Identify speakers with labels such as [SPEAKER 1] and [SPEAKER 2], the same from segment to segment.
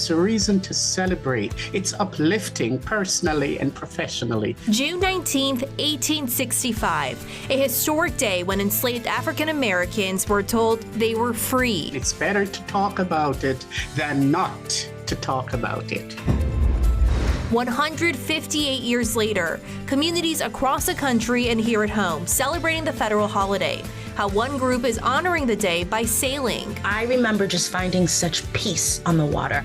[SPEAKER 1] It's a reason to celebrate. It's uplifting personally and professionally.
[SPEAKER 2] June 19th, 1865, a historic day when enslaved African Americans were told they were free.
[SPEAKER 1] It's better to talk about it than not to talk about it.
[SPEAKER 2] 158 years later, communities across the country and here at home celebrating the federal holiday. How one group is honoring the day by sailing.
[SPEAKER 3] I remember just finding such peace on the water.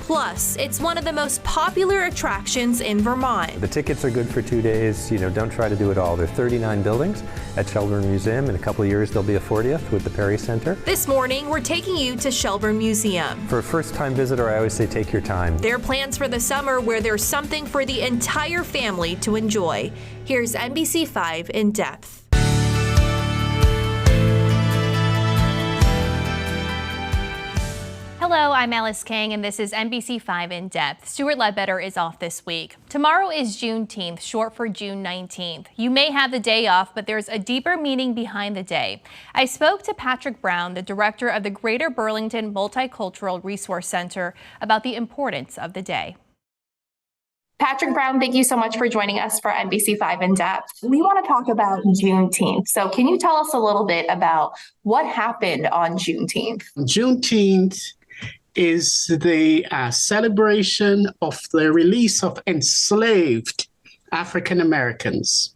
[SPEAKER 2] Plus, it's one of the most popular attractions in Vermont.
[SPEAKER 4] The tickets are good for 2 days. Don't try to do it all. There are 39 buildings at Shelburne Museum. In a couple of years, there'll be a 40th with the Perry Center.
[SPEAKER 2] This morning, we're taking you to Shelburne Museum.
[SPEAKER 4] For a first-time visitor, I always say take your time.
[SPEAKER 2] There are plans for the summer where there's something for the entire family to enjoy. Here's NBC5 in depth.
[SPEAKER 5] Hello, I'm Alice King, and this is NBC5 In Depth. Stuart Ledbetter is off this week. Tomorrow is Juneteenth, short for June 19th. You may have the day off, but there's a deeper meaning behind the day. I spoke to Patrick Brown, the director of the Greater Burlington Multicultural Resource Center, about the importance of the day.
[SPEAKER 6] Patrick Brown, thank you so much for joining us for NBC5 In Depth. We want to talk about Juneteenth. So can you tell us a little bit about what happened on Juneteenth?
[SPEAKER 1] Juneteenth is the celebration of the release of enslaved African Americans.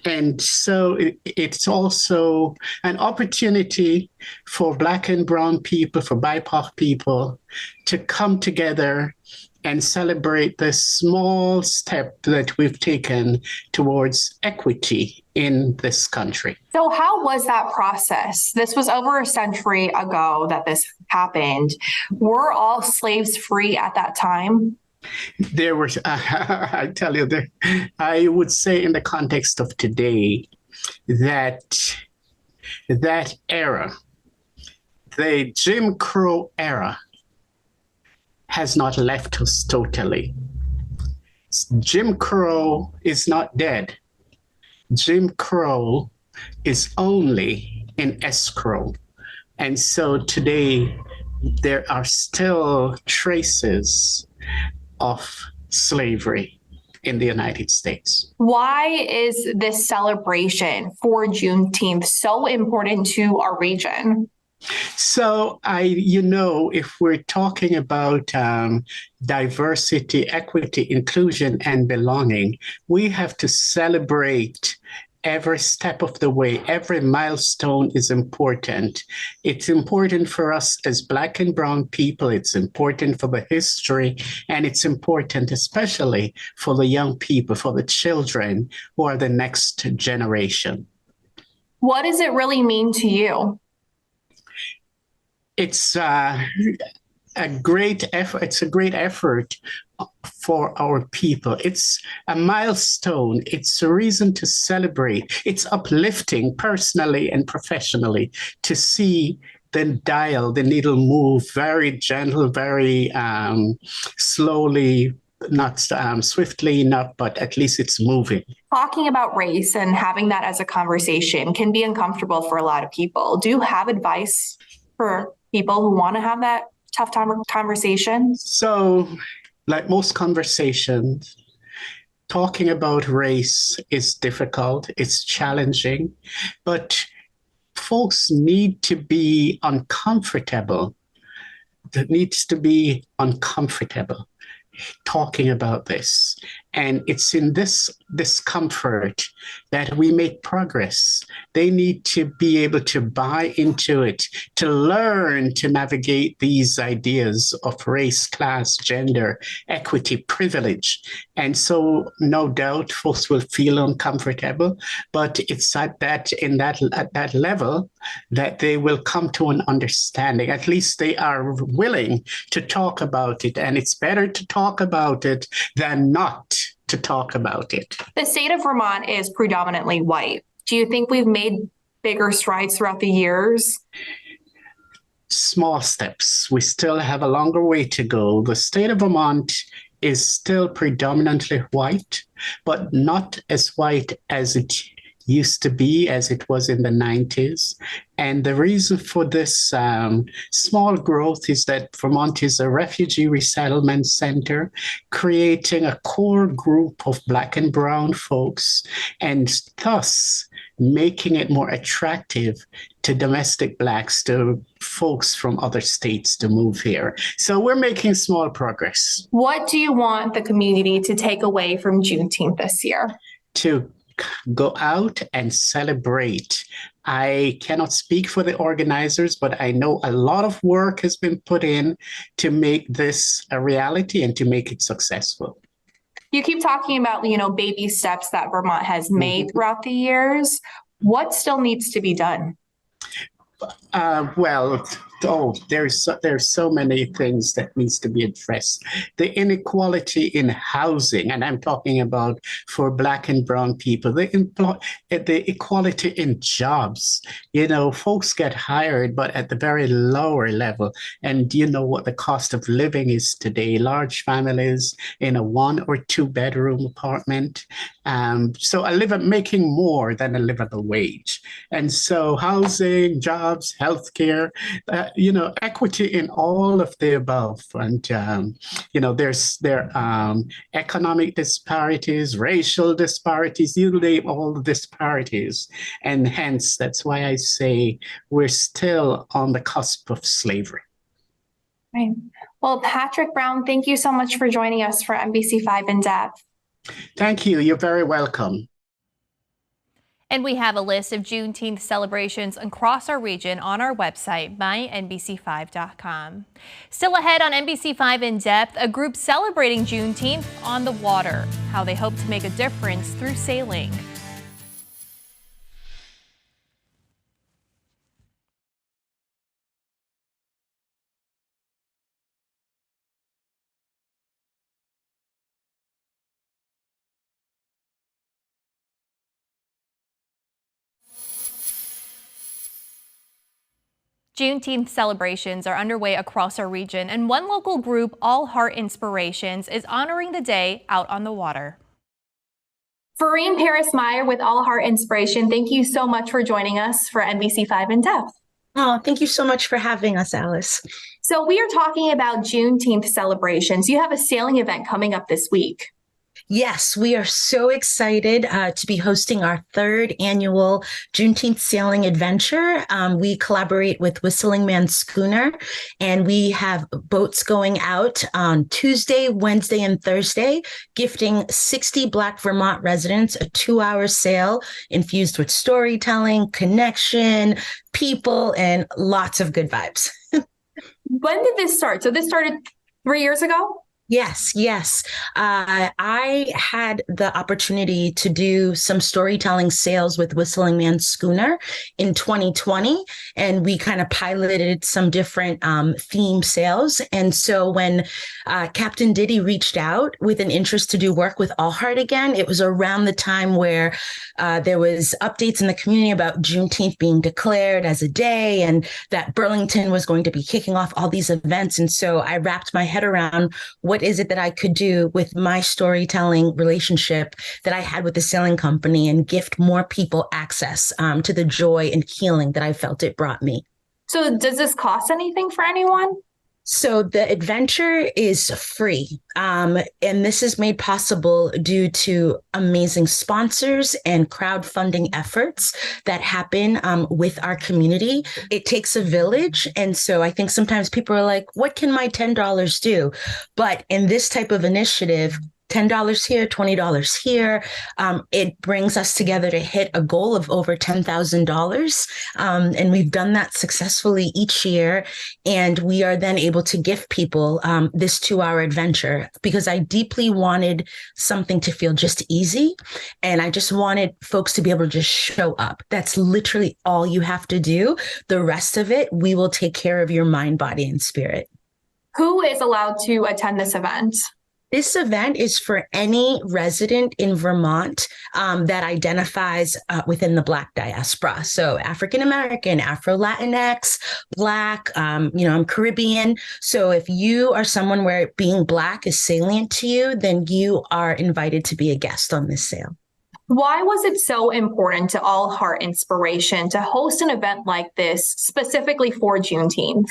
[SPEAKER 1] And so it's also an opportunity for Black and Brown people, for BIPOC people to come together and celebrate the small step that we've taken towards equity in this country.
[SPEAKER 6] So how was that process? This was over a century ago that this happened. Were all slaves free at that time?
[SPEAKER 1] There were, I tell you, I would say in the context of today, that era, the Jim Crow era, has not left us totally. Jim Crow is not dead. Jim Crow is only in escrow. And so today, there are still traces of slavery in the United States.
[SPEAKER 6] Why is this celebration for Juneteenth so important to our region?
[SPEAKER 1] So if we're talking about diversity, equity, inclusion, and belonging, we have to celebrate every step of the way. Every milestone is important. It's important for us as Black and Brown people. It's important for the history, and it's important especially for the young people, for the children who are the next generation.
[SPEAKER 6] What does it really mean to you?
[SPEAKER 1] It's a great effort. It's a great effort for our people. It's a milestone. It's a reason to celebrate. It's uplifting personally and professionally to see the needle move very gentle, very slowly, not swiftly enough, but at least it's moving.
[SPEAKER 6] Talking about race and having that as a conversation can be uncomfortable for a lot of people. Do you have advice for people who want to have that tough conversation?
[SPEAKER 1] So, like most conversations, talking about race is difficult, it's challenging, but folks need to be uncomfortable. It needs to be uncomfortable talking about this. And it's in this discomfort that we make progress. They need to be able to buy into it, to learn to navigate these ideas of race, class, gender, equity, privilege. And so no doubt folks will feel uncomfortable, but it's at that level that they will come to an understanding. At least they are willing to talk about it. And it's better to talk about it than not to talk about it.
[SPEAKER 6] The state of Vermont is predominantly white. Do you think we've made bigger strides throughout the years?
[SPEAKER 1] Small steps. We still have a longer way to go. The state of Vermont is still predominantly white, but not as white as it used to be as it was in the 90s. And the reason for this small growth is that Vermont is a refugee resettlement center, creating a core group of Black and Brown folks, and thus making it more attractive to domestic Blacks, to folks from other states to move here. So we're making small progress.
[SPEAKER 6] What do you want the community to take away from Juneteenth this year?
[SPEAKER 1] To go out and celebrate. I cannot speak for the organizers, but I know a lot of work has been put in to make this a reality and to make it successful.
[SPEAKER 6] You keep talking about, baby steps that Vermont has made throughout the years. What still needs to be done? There's so many things that needs to be addressed. The inequality in housing, and I'm talking about for Black and Brown people, the equality in jobs. Folks get hired, but at the very lower level. And you know what the cost of living is today, large families in a 1 or 2 bedroom apartment. So making more than a livable wage. And so housing, jobs, healthcare, equity in all of the above. And, there are economic disparities, racial disparities, you name all the disparities. And hence, that's why I say we're still on the cusp of slavery. Right. Well, Patrick Brown, thank you so much for joining us for NBC5 In Depth.
[SPEAKER 1] Thank you. You're very welcome.
[SPEAKER 5] And we have a list of Juneteenth celebrations across our region on our website, mynbc5.com. Still ahead on NBC5 In Depth, a group celebrating Juneteenth on the water, how they hope to make a difference through sailing. Juneteenth celebrations are underway across our region, and one local group, All Heart Inspirations, is honoring the day out on the water.
[SPEAKER 6] Farine Paris-Meyer with All Heart Inspiration, thank you so much for joining us for NBC5 In Depth.
[SPEAKER 3] Oh, thank you so much for having us, Alice.
[SPEAKER 6] So we are talking about Juneteenth celebrations. You have a sailing event coming up this week.
[SPEAKER 3] Yes, we are so excited to be hosting our 3rd annual Juneteenth Sailing Adventure. We collaborate with Whistling Man Schooner, and we have boats going out on Tuesday, Wednesday, and Thursday, gifting 60 Black Vermont residents a 2-hour sail infused with storytelling, connection, people, and lots of good vibes.
[SPEAKER 6] When did this start? So this started 3 years ago?
[SPEAKER 3] Yes. I had the opportunity to do some storytelling sales with Whistling Man Schooner in 2020, and we kind of piloted some different theme sales. And so when Captain Diddy reached out with an interest to do work with All Heart again, it was around the time where there was updates in the community about Juneteenth being declared as a day, and that Burlington was going to be kicking off all these events. And so I wrapped my head around what is it that I could do with my storytelling relationship that I had with the sailing company and gift more people access to the joy and healing that I felt it brought me.
[SPEAKER 6] So does this cost anything for anyone?
[SPEAKER 3] So the adventure is free, and this is made possible due to amazing sponsors and crowdfunding efforts that happen with our community. It takes a village, and so I think sometimes people are like, what can my $10 do? But in this type of initiative, $10 here, $20 here. It brings us together to hit a goal of over $10,000. And we've done that successfully each year. And we are then able to gift people this 2-hour adventure because I deeply wanted something to feel just easy. And I just wanted folks to be able to just show up. That's literally all you have to do. The rest of it, we will take care of your mind, body, and spirit.
[SPEAKER 6] Who is allowed to attend this event?
[SPEAKER 3] This event is for any resident in Vermont that identifies within the Black diaspora. So African American, Afro Latinx, Black, I'm Caribbean. So if you are someone where being Black is salient to you, then you are invited to be a guest on this sail.
[SPEAKER 7] Why was it so important to All Heart Inspiration to host an event like this specifically for Juneteenth?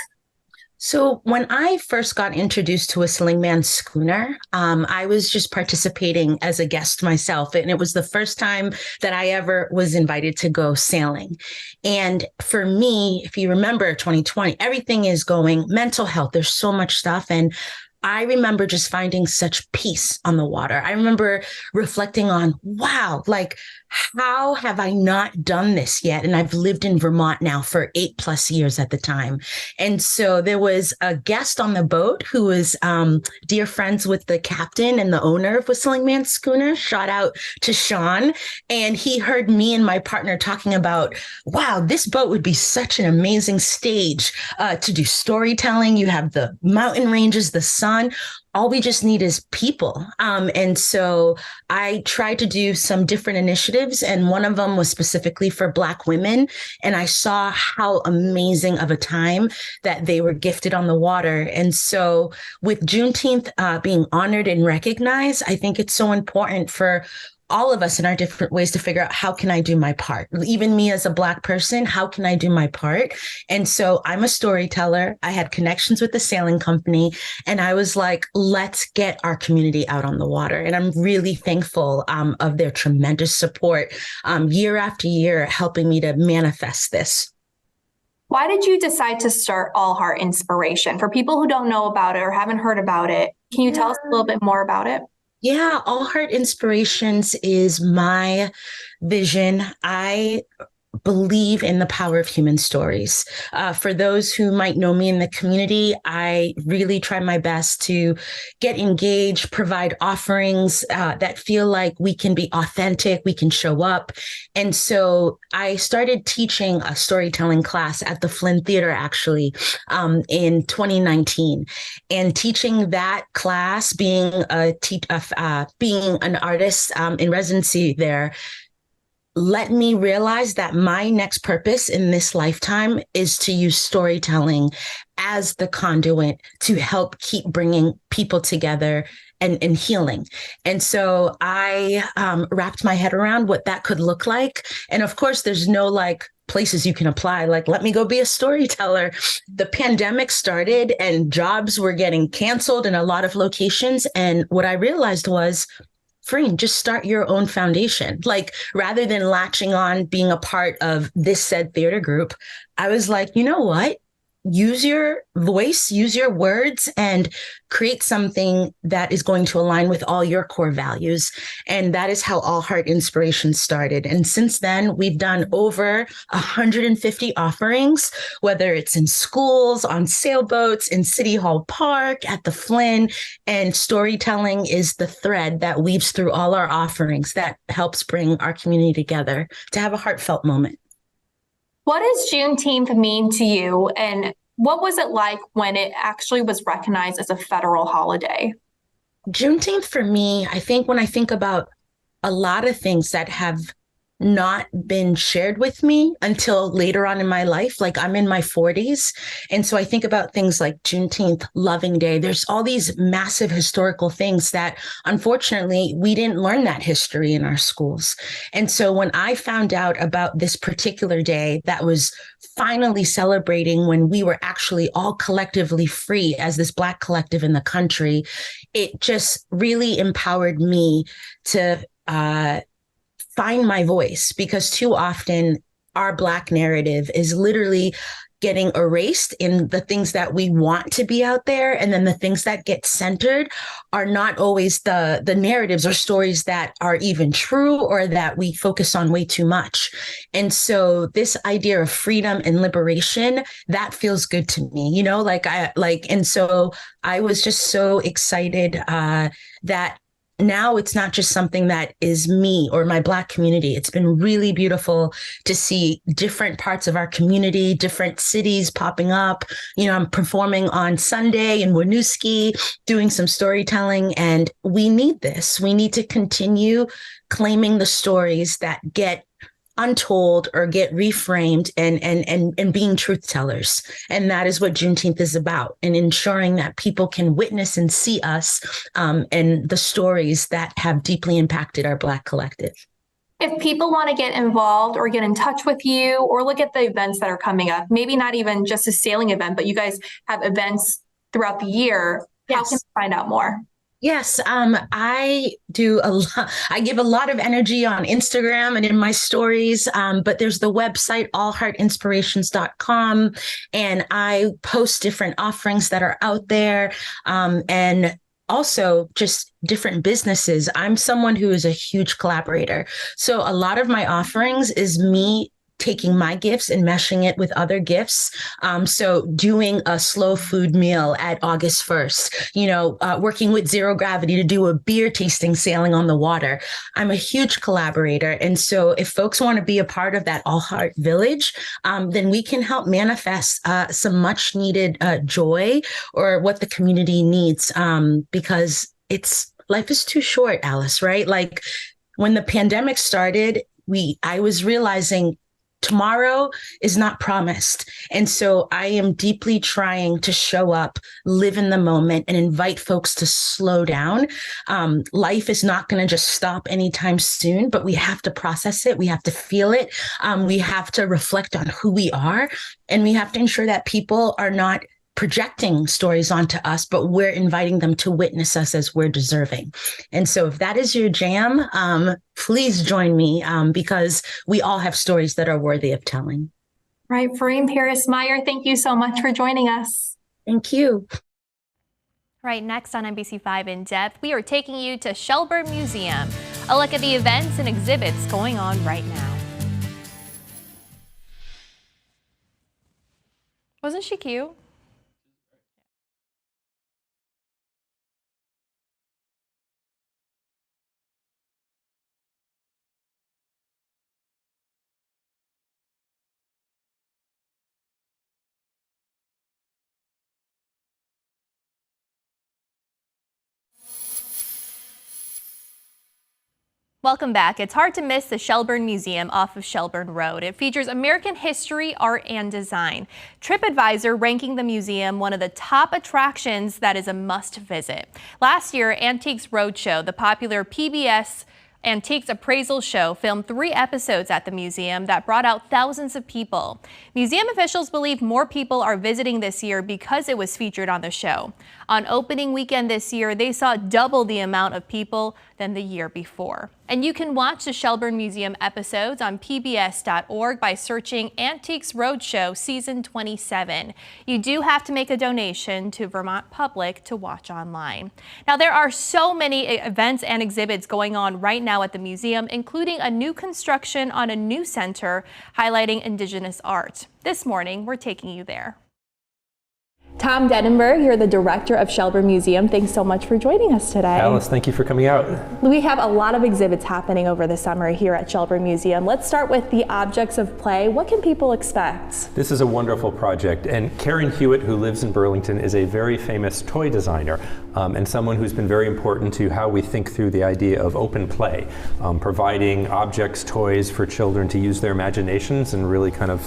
[SPEAKER 3] So when I first got introduced to Whistling Man Schooner, I was just participating as a guest myself. And it was the first time that I ever was invited to go sailing. And for me, if you remember 2020, everything is going mental health. There's so much stuff. And I remember just finding such peace on the water. I remember reflecting on, wow, like, how have I not done this yet? And I've lived in Vermont now for 8+ years at the time. And so there was a guest on the boat who was dear friends with the captain and the owner of Whistling Man Schooner. Shout out to Sean. And he heard me and my partner talking about, wow, this boat would be such an amazing stage to do storytelling. You have the mountain ranges, the sun. All we just need is people. And so I tried to do some different initiatives, and one of them was specifically for Black women. And I saw how amazing of a time that they were gifted on the water. And so with Juneteenth being honored and recognized, I think it's so important for all of us in our different ways to figure out, how can I do my part? Even me as a Black person, how can I do my part? And so I'm a storyteller. I had connections with the sailing company, and I was like, let's get our community out on the water. And I'm really thankful of their tremendous support year after year, helping me to manifest this.
[SPEAKER 7] Why did you decide to start All Heart Inspiration? For people who don't know about it or haven't heard about it, can you tell us a little bit more about it?
[SPEAKER 3] Yeah, All Heart Inspirations is my vision. I believe in the power of human stories. For those who might know me in the community, I really try my best to get engaged, provide offerings that feel like we can be authentic, we can show up. And so I started teaching a storytelling class at the Flynn Theater, actually, in 2019. And teaching that class, being an artist in residency there, let me realize that my next purpose in this lifetime is to use storytelling as the conduit to help keep bringing people together and healing. And so I wrapped my head around what that could look like. And of course, there's no places you can apply, let me go be a storyteller. The pandemic started and jobs were getting canceled in a lot of locations. And what I realized was, Freen, just start your own foundation. Rather than latching on being a part of this said theater group, I was like, you know what? Use your voice, use your words, and create something that is going to align with all your core values. And that is how All Heart Inspiration started. And since then, we've done over 150 offerings, whether it's in schools, on sailboats, in City Hall Park, at the Flynn. And storytelling is the thread that weaves through all our offerings that helps bring our community together to have a heartfelt moment.
[SPEAKER 7] What does Juneteenth mean to you, and what was it like when it actually was recognized as a federal holiday?
[SPEAKER 3] Juneteenth for me, I think when I think about a lot of things that have not been shared with me until later on in my life, I'm in my 40s. And so I think about things like Juneteenth, Loving Day. There's all these massive historical things that, unfortunately, we didn't learn that history in our schools. And so when I found out about this particular day that was finally celebrating when we were actually all collectively free as this Black collective in the country, it just really empowered me to find my voice, because too often our Black narrative is literally getting erased in the things that we want to be out there. And then the things that get centered are not always the narratives or stories that are even true, or that we focus on way too much. And so this idea of freedom and liberation, that feels good to me, and so I was just so excited that now it's not just something that is me or my Black community. It's been really beautiful to see different parts of our community, different cities popping up. I'm performing on Sunday in Winooski, doing some storytelling, and we need this. We need to continue claiming the stories that get untold or get reframed and being truth tellers. And that is what Juneteenth is about, and ensuring that people can witness and see us and the stories that have deeply impacted our Black collective.
[SPEAKER 7] If people want to get involved or get in touch with you or look at the events that are coming up, maybe not even just a sailing event, but you guys have events throughout the year, how can they find out more?
[SPEAKER 3] Yes, I do a lot. I give a lot of energy on Instagram and in my stories, but there's the website, allheartinspirations.com, and I post different offerings that are out there, and also just different businesses. I'm someone who is a huge collaborator. So a lot of my offerings is me taking my gifts and meshing it with other gifts. So doing a slow food meal at August 1st, working with Zero Gravity to do a beer tasting sailing on the water. I'm a huge collaborator. And so if folks want to be a part of that All Heart Village, then we can help manifest some much needed joy or what the community needs, because life is too short, Alice, right? Like when the pandemic started, I was realizing tomorrow is not promised. And so I am deeply trying to show up, live in the moment, and invite folks to slow down. Life is not going to just stop anytime soon, but we have to process it. We have to feel it. We have to reflect on who we are. And we have to ensure that people are not projecting stories onto us, but we're inviting them to witness us as we're deserving. And so if that is your jam, please join me, because we all have stories that are worthy of telling.
[SPEAKER 7] Right. Farine Paris-Meyer, thank you so much for joining us.
[SPEAKER 3] Thank you.
[SPEAKER 5] Right, next on NBC5 In Depth, we are taking you to Shelburne Museum. A look at the events and exhibits going on right now. Wasn't she cute? Welcome back. It's hard to miss the Shelburne Museum off of Shelburne Road. It features American history, art, and design. TripAdvisor ranking the museum one of the top attractions that is a must visit. Last year, Antiques Roadshow, the popular PBS Antiques Appraisal Show, filmed 3 episodes at the museum that brought out thousands of people. Museum officials believe more people are visiting this year because it was featured on the show. On opening weekend this year, they saw double the amount of people than the year before. And you can watch the Shelburne Museum episodes on pbs.org by searching Antiques Roadshow Season 27. You do have to make a donation to Vermont Public to watch online. Now, there are so many events and exhibits going on right now at the museum, including a new construction on a new center highlighting Indigenous art. This morning, we're taking you there. Tom Denenberg, you're the director of Shelburne Museum. Thanks so much for joining us today.
[SPEAKER 4] Alice, thank you for coming out.
[SPEAKER 5] We have a lot of exhibits happening over the summer here at Shelburne Museum. Let's start with the objects of play. What can people expect?
[SPEAKER 4] This is a wonderful project, and Karen Hewitt, who lives in Burlington, is a very famous toy designer and someone who's been very important to how we think through the idea of open play, providing objects, toys for children to use their imaginations and really kind of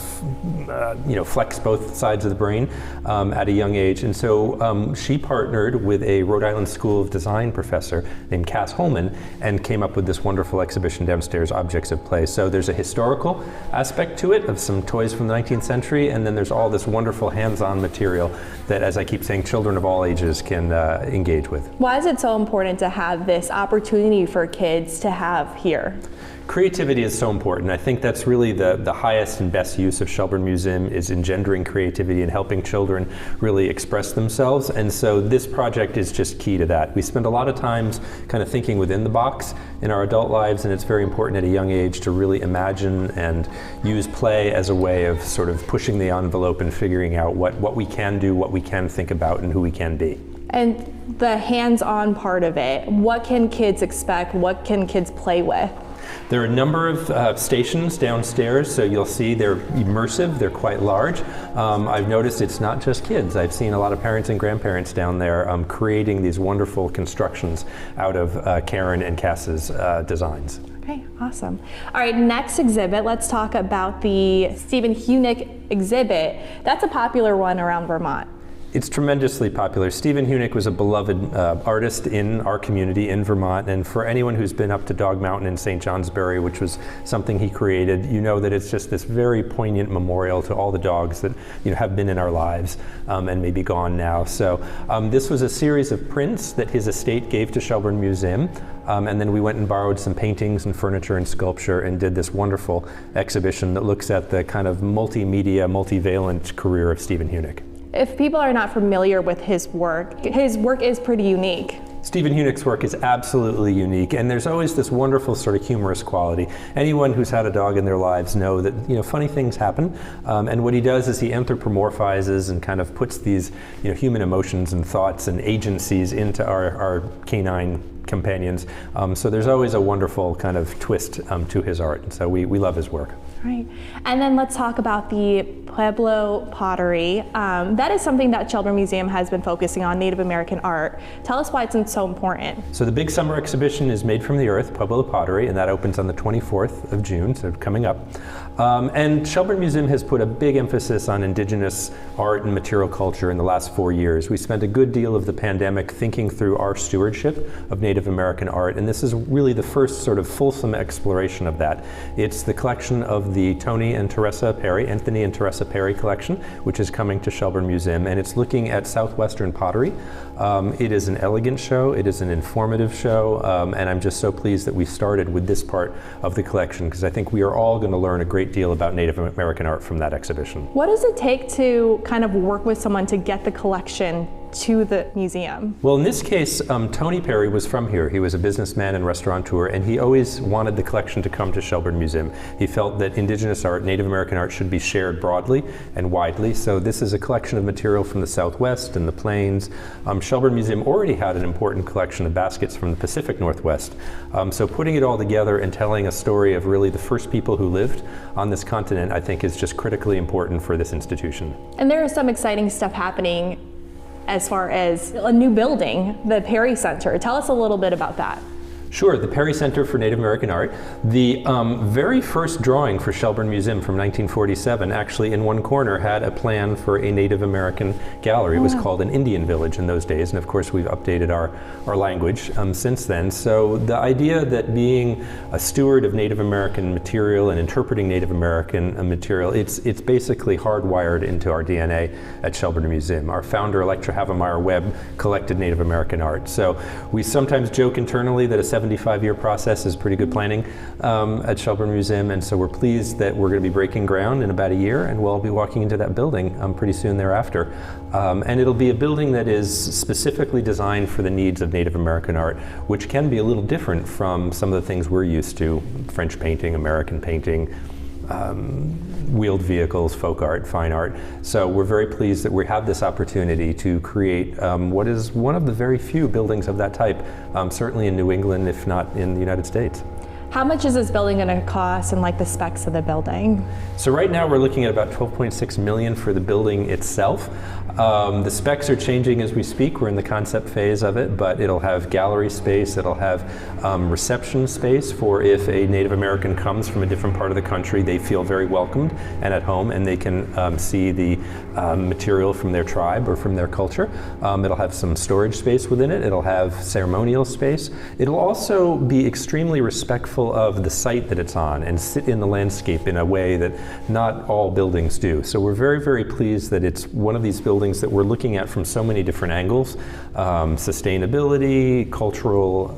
[SPEAKER 4] flex both sides of the brain at a young age. And so she partnered with a Rhode Island School of Design professor named Cass Holman and came up with this wonderful exhibition downstairs, Objects of Play. So there's a historical aspect to it of some toys from the 19th century, and then there's all this wonderful hands-on material that, as I keep saying, children of all ages can engage with.
[SPEAKER 5] Why is it so important to have this opportunity for kids to have here?
[SPEAKER 4] Creativity is so important. I think that's really the highest and best use of Shelburne Museum, is engendering creativity and helping children really express themselves. And so this project is just key to that. We spend a lot of times kind of thinking within the box in our adult lives, and it's very important at a young age to really imagine and use play as a way of sort of pushing the envelope and figuring out what we can do, what we can think about, and who we can be.
[SPEAKER 5] And the hands-on part of it, what can kids expect? What can kids play with?
[SPEAKER 4] There are a number of stations downstairs, so you'll see they're immersive, they're quite large. I've noticed it's not just kids. I've seen a lot of parents and grandparents down there creating these wonderful constructions out of Karen and Cass's designs.
[SPEAKER 5] Okay, awesome. All right, next exhibit, let's talk about the Stephen Hunick exhibit. That's a popular one around Vermont.
[SPEAKER 4] It's tremendously popular. Stephen Hunick was a beloved artist in our community in Vermont, and for anyone who's been up to Dog Mountain in St. Johnsbury, which was something he created, you know that it's just this very poignant memorial to all the dogs that have been in our lives and may be gone now. So this was a series of prints that his estate gave to Shelburne Museum, and then we went and borrowed some paintings and furniture and sculpture and did this wonderful exhibition that looks at the kind of multimedia, multivalent career of Stephen Hunick.
[SPEAKER 8] If people are not familiar with his work is pretty unique.
[SPEAKER 4] Stephen Hunick's work is absolutely unique, and there's always this wonderful sort of humorous quality. Anyone who's had a dog in their lives know that funny things happen, and what he does is he anthropomorphizes and kind of puts these human emotions and thoughts and agencies into our canine companions. So there's always a wonderful kind of twist to his art, and so we love his work.
[SPEAKER 8] Right. And then let's talk about the Pueblo pottery. That is something that Shelburne Museum has been focusing on, Native American art. Tell us why it's so important.
[SPEAKER 4] So the big summer exhibition is Made from the Earth, Pueblo pottery, and that opens on the 24th of June, so coming up. And Shelburne Museum has put a big emphasis on indigenous art and material culture in the last 4 years. We spent a good deal of the pandemic thinking through our stewardship of Native American art, and this is really the first sort of fulsome exploration of that. It's the collection of the Anthony and Teresa Perry collection, which is coming to Shelburne Museum, and it's looking at Southwestern pottery. It is an elegant show, it is an informative show, and I'm just so pleased that we started with this part of the collection, because I think we are all going to learn a great deal about Native American art from that exhibition.
[SPEAKER 8] What does it take to kind of work with someone to get the collection to the museum?
[SPEAKER 4] Well, in this case, Tony Perry was from here. He was a businessman and restaurateur, and he always wanted the collection to come to Shelburne Museum. He felt that indigenous art, Native American art, should be shared broadly and widely. So this is a collection of material from the Southwest and the Plains. Shelburne Museum already had an important collection of baskets from the Pacific Northwest. So putting it all together and telling a story of really the first people who lived on this continent, I think is just critically important for this institution.
[SPEAKER 8] And there is some exciting stuff happening as far as a new building, the Perry Center. Tell us a little bit about that.
[SPEAKER 4] Sure, the Perry Center for Native American Art. The very first drawing for Shelburne Museum from 1947 actually in one corner had a plan for a Native American gallery. It was called an Indian Village in those days, and of course we've updated our language since then. So the idea that being a steward of Native American material and interpreting Native American material, it's basically hardwired into our DNA at Shelburne Museum. Our founder, Electra Havemeyer Webb, collected Native American art. So we sometimes joke internally that a 75-year process is pretty good planning at Shelburne Museum, and so we're pleased that we're going to be breaking ground in about a year, and we'll be walking into that building pretty soon thereafter. And it'll be a building that is specifically designed for the needs of Native American art, which can be a little different from some of the things we're used to: French painting, American painting, wheeled vehicles, folk art, fine art. So we're very pleased that we have this opportunity to create what is one of the very few buildings of that type, certainly in New England, if not in the United States.
[SPEAKER 8] How much is this building going to cost, and like the specs of the building?
[SPEAKER 4] So right now we're looking at about $12.6 million for the building itself. The specs are changing as we speak. We're in the concept phase of it, but it'll have gallery space, it'll have reception space for if a Native American comes from a different part of the country, they feel very welcomed and at home, and they can see the material from their tribe or from their culture. It'll have some storage space within it, it'll have ceremonial space. It'll also be extremely respectful of the site that it's on and sit in the landscape in a way that not all buildings do. So we're very, very pleased that it's one of these buildings that we're looking at from so many different angles: sustainability, cultural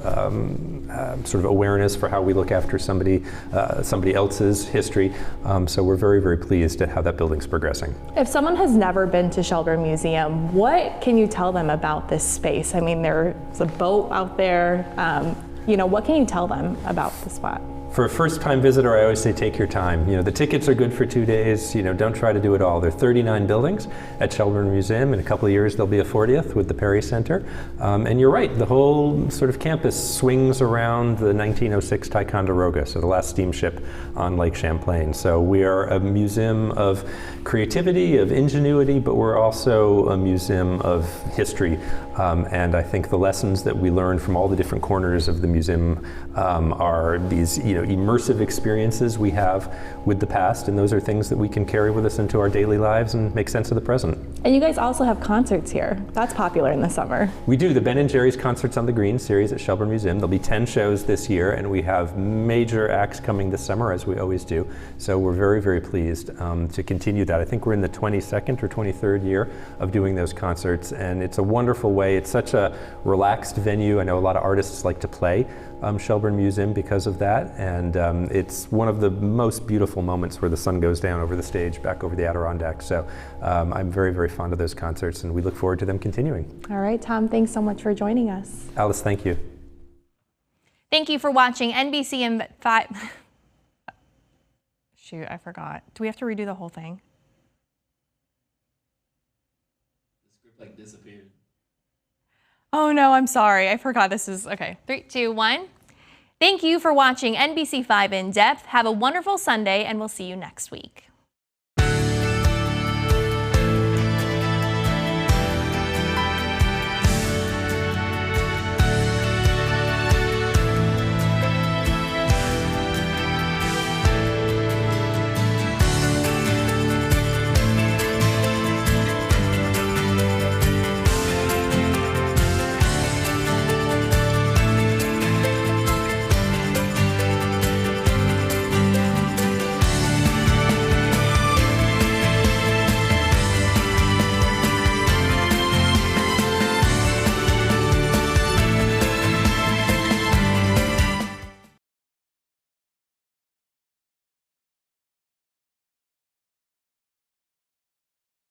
[SPEAKER 4] sort of awareness for how we look after somebody else's history. So we're very, very pleased at how that building's progressing.
[SPEAKER 8] If someone has never been to Shelburne Museum, what can you tell them about this space? I mean, there's a boat out there. What can you tell them about the spot?
[SPEAKER 4] For a first-time visitor, I always say take your time. The tickets are good for 2 days. Don't try to do it all. There are 39 buildings at Shelburne Museum. In a couple of years, there'll be a 40th with the Perry Center. And you're right, the whole sort of campus swings around the 1906 Ticonderoga, so the last steamship on Lake Champlain. So we are a museum of creativity, of ingenuity, but we're also a museum of history And I think the lessons that we learned from all the different corners of the museum are these immersive experiences we have with the past, and those are things that we can carry with us into our daily lives and make sense of the present.
[SPEAKER 8] And you guys also have concerts here. That's popular in the summer.
[SPEAKER 4] We do the Ben & Jerry's Concerts on the Green series at Shelburne Museum. There'll be 10 shows this year, and we have major acts coming this summer, as we always do. So we're very, very pleased to continue that. I think we're in the 22nd or 23rd year of doing those concerts, and it's a wonderful way. It's such a relaxed venue. I know a lot of artists like to play Shelburne Museum because of that, and it's one of the most beautiful moments where the sun goes down over the stage back over the Adirondacks. So I'm very, very fond of those concerts, and we look forward to them continuing.
[SPEAKER 8] All right, Tom, thanks so much for joining us.
[SPEAKER 4] Alice, thank you.
[SPEAKER 5] Thank you for watching NBC 5. Shoot, I forgot. Do we have to redo the whole thing?
[SPEAKER 9] The script like disappeared.
[SPEAKER 5] Oh no, I'm sorry. I forgot this is, okay. 3, 2, 1. Thank you for watching NBC 5 In Depth. Have a wonderful Sunday, and we'll see you next week.